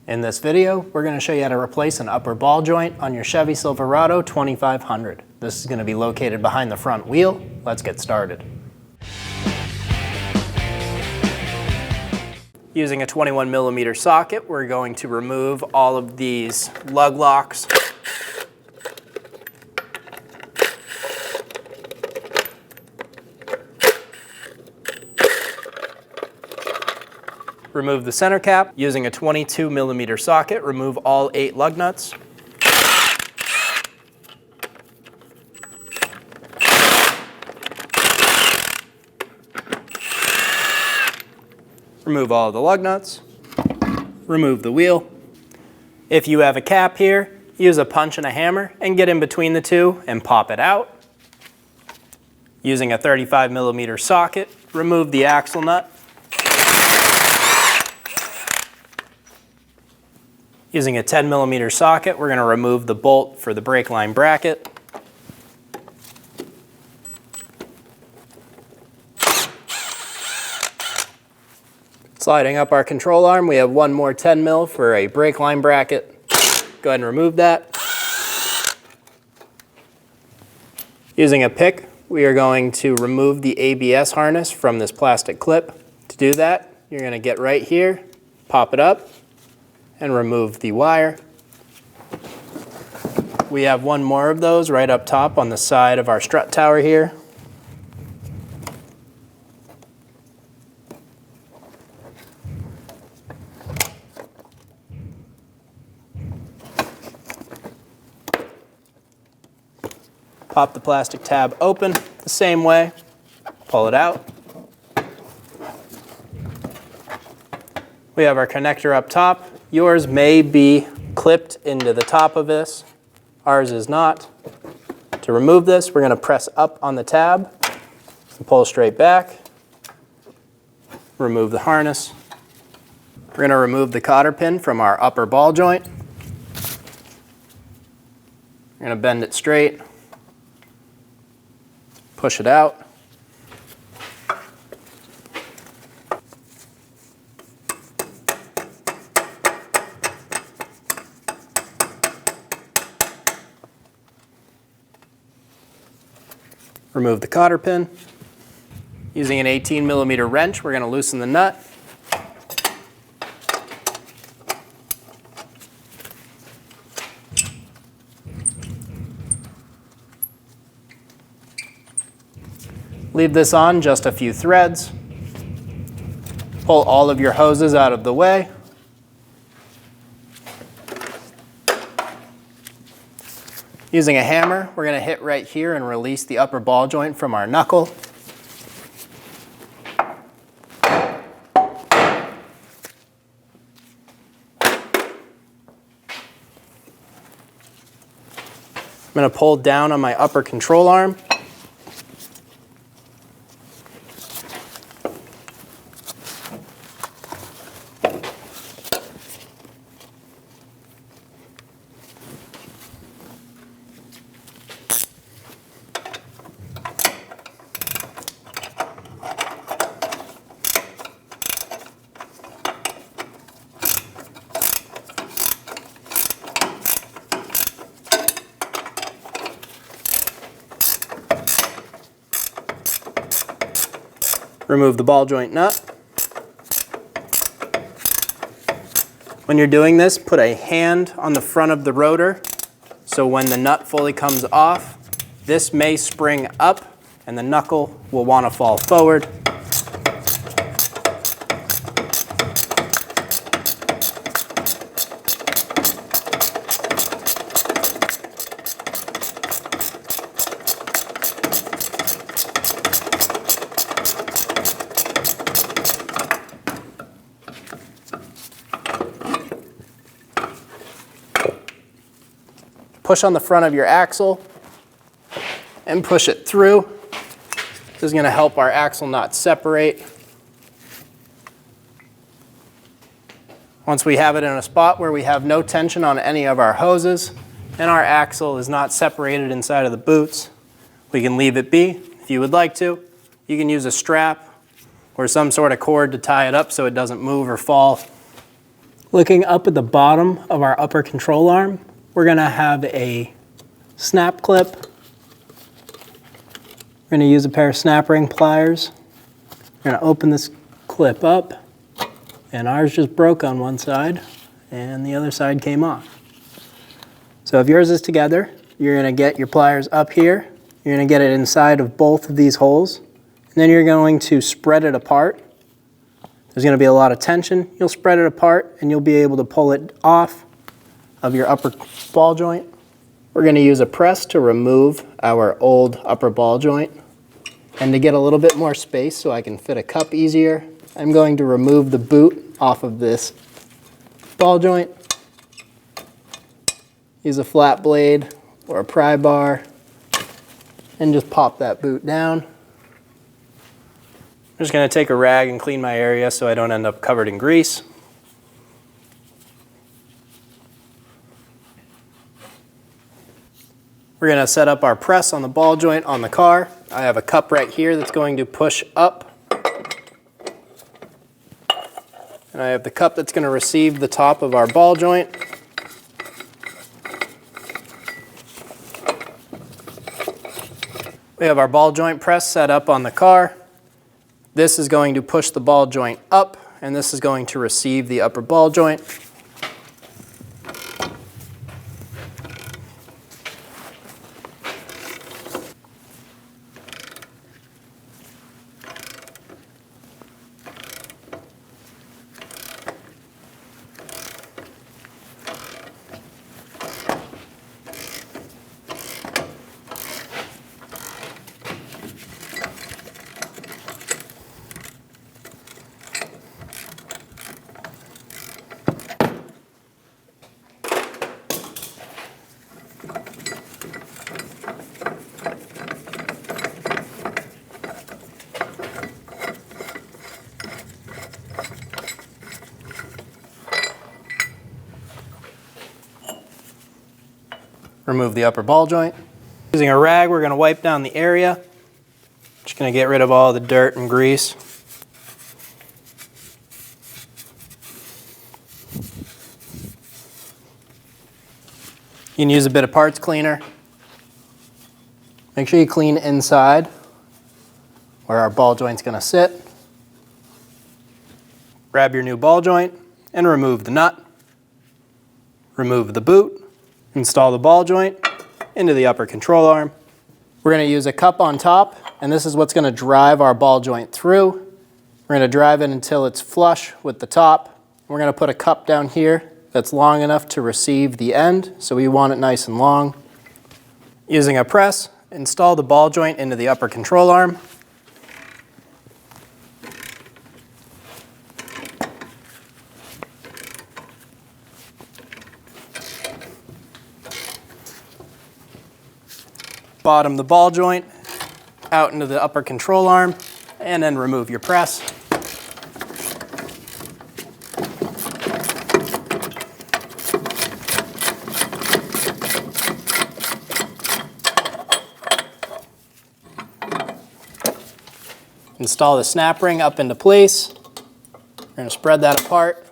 In this video, we're going to show you how to replace an upper ball joint on your Chevy Silverado 2500. This is going to be located behind the front wheel. Let's get started. Using a 21mm socket, we're going to remove all of these lug locks. Remove the center cap. Using a 22mm socket, remove all 8 lug nuts. Remove all of the lug nuts. Remove the wheel. If you have a cap here, use a punch and a hammer and get in between the two and pop it out. Using a 35mm socket, remove the axle nut. Using a 10mm socket, we're going to remove the bolt for the brake line bracket. Sliding up our control arm, we have one more 10mm for a brake line bracket. Go ahead and remove that. Using a pick, we are going to remove the ABS harness from this plastic clip. To do that, you're going to get right here, pop it up, and remove the wire. We have one more of those right up top on the side of our strut tower here. Pop the plastic tab open the same way, pull it out. We have our connector up top. Yours may be clipped into the top of this. Ours is not. To remove this, we're going to press up on the tab and pull straight back. Remove the harness. We're going to remove the cotter pin from our upper ball joint. We're going to bend it straight. Push it out. Remove the cotter pin. Using an 18mm wrench, we're going to loosen the nut. Leave this on just a few threads. Pull all of your hoses out of the way. Using a hammer, we're going to hit right here and release the upper ball joint from our knuckle. I'm going to pull down on my upper control arm. Remove the ball joint nut. When you're doing this, put a hand on the front of the rotor so when the nut fully comes off, this may spring up and the knuckle will want to fall forward. Push on the front of your axle and push it through. This is going to help our axle not separate. Once we have it in a spot where we have no tension on any of our hoses and our axle is not separated inside of the boots, we can leave it be. If you would like to, you can use a strap or some sort of cord to tie it up so it doesn't move or fall. Looking up at the bottom of our upper control arm, we're going to have a snap clip. We're going to use a pair of snap ring pliers. We're going to open this clip up, and ours just broke on one side and the other side came off. So if yours is together, you're going to get your pliers up here. You're going to get it inside of both of these holes, and then you're going to spread it apart. There's going to be a lot of tension. You'll spread it apart and you'll be able to pull it off of your upper ball joint. We're going to use a press to remove our old upper ball joint. And to get a little bit more space so I can fit a cup easier, I'm going to remove the boot off of this ball joint. Use a flat blade or a pry bar and just pop that boot down. I'm just going to take a rag and clean my area so I don't end up covered in grease. We're going to set up our press on the ball joint on the car. I have a cup right here that's going to push up. And I have the cup that's going to receive the top of our ball joint. We have our ball joint press set up on the car. This is going to push the ball joint up, and this is going to receive the upper ball joint. Remove the upper ball joint. Using a rag, we're going to wipe down the area. Just going to get rid of all the dirt and grease. You can use a bit of parts cleaner. Make sure you clean inside where our ball joint's going to sit. Grab your new ball joint and remove the nut. Remove the boot. Install the ball joint into the upper control arm. We're going to use a cup on top, and this is what's going to drive our ball joint through. We're going to drive it until it's flush with the top. We're going to put a cup down here that's long enough to receive the end, so we want it nice and long. Using a press, install the ball joint into the upper control arm. Bottom the ball joint out into the upper control arm, and then remove your press. Install the snap ring up into place. We're going to spread that apart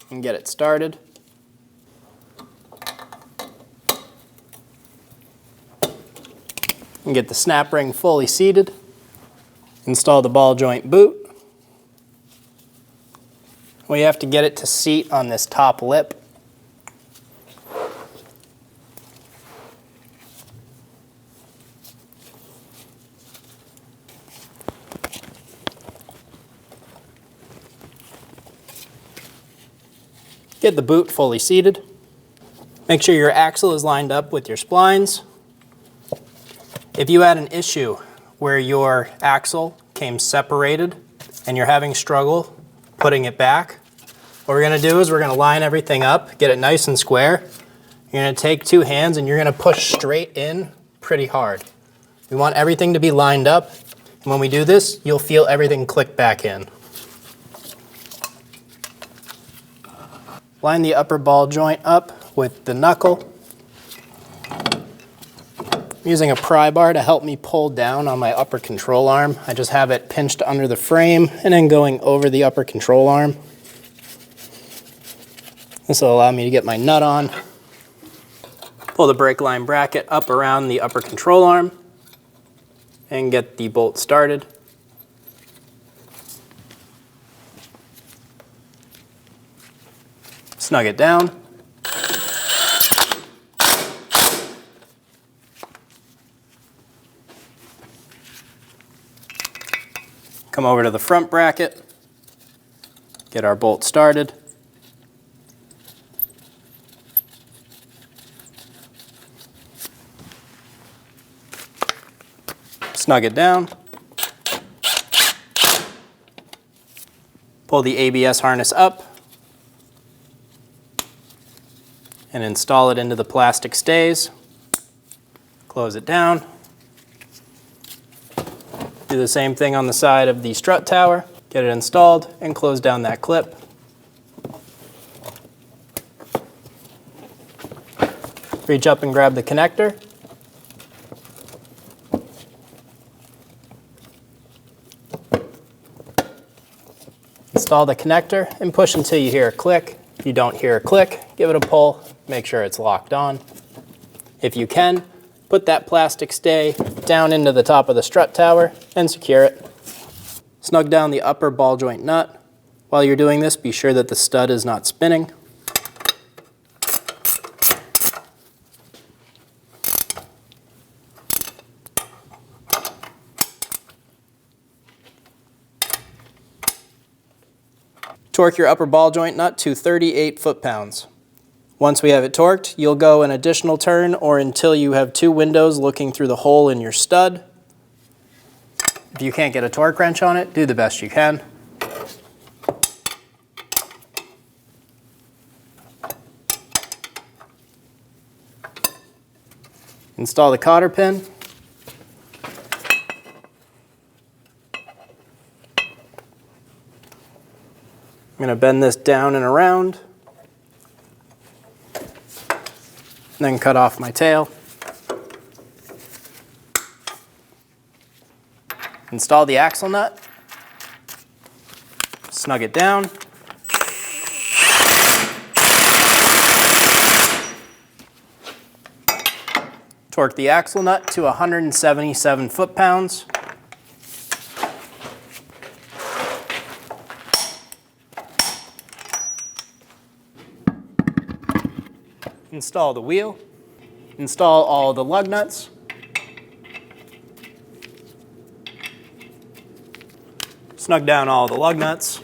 and get it started. And get the snap ring fully seated. Install the ball joint boot. We have to get it to seat on this top lip. Get the boot fully seated. Make sure your axle is lined up with your splines. If you had an issue where your axle came separated and you're having struggle putting it back, what we're going to do is we're going to line everything up, get it nice and square. You're going to take two hands and you're going to push straight in pretty hard. We want everything to be lined up, and when we do this, you'll feel everything click back in. Line the upper ball joint up with the knuckle. I'm using a pry bar to help me pull down on my upper control arm. I just have it pinched under the frame and then going over the upper control arm. This will allow me to get my nut on. Pull the brake line bracket up around the upper control arm and get the bolt started. Snug it down. Come over to the front bracket, get our bolt started. Snug it down. Pull the ABS harness up and install it into the plastic stays. Close it down. Do the same thing on the side of the strut tower. Get it installed and close down that clip. Reach up and grab the connector. Install the connector and push until you hear a click. If you don't hear a click, give it a pull. Make sure it's locked on. If you can, put that plastic stay down into the top of the strut tower and secure it. Snug down the upper ball joint nut. While you're doing this, be sure that the stud is not spinning. Torque your upper ball joint nut to 38 foot-pounds. Once we have it torqued, you'll go an additional turn or until you have two windows looking through the hole in your stud. If you can't get a torque wrench on it, do the best you can. Install the cotter pin. I'm going to bend this down and around, then cut off my tail. Install the axle nut, snug it down. Torque the axle nut to 177 foot-pounds. Install the wheel. Install all the lug nuts. Snug down all the lug nuts.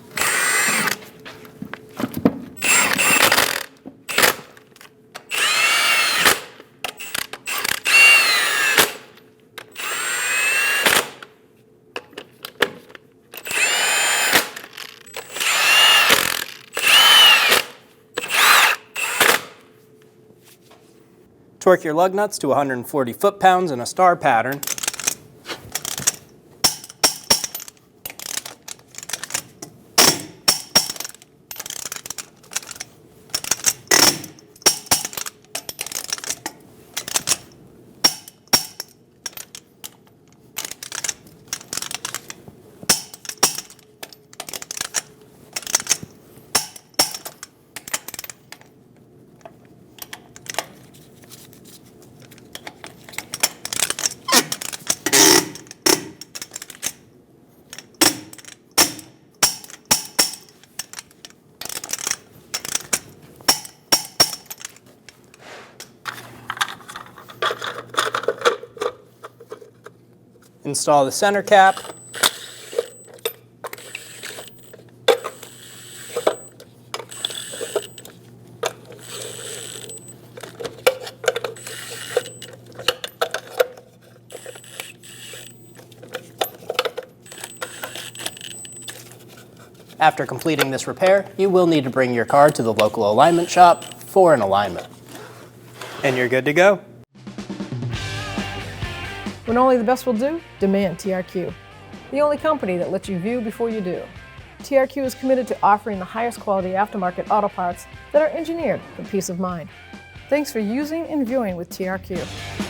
Torque your lug nuts to 140 foot-pounds in a star pattern. Install the center cap. After completing this repair, you will need to bring your car to the local alignment shop for an alignment. And you're good to go. When only the best will do, demand TRQ. The only company that lets you view before you do. TRQ is committed to offering the highest quality aftermarket auto parts that are engineered for peace of mind. Thanks for using and viewing with TRQ.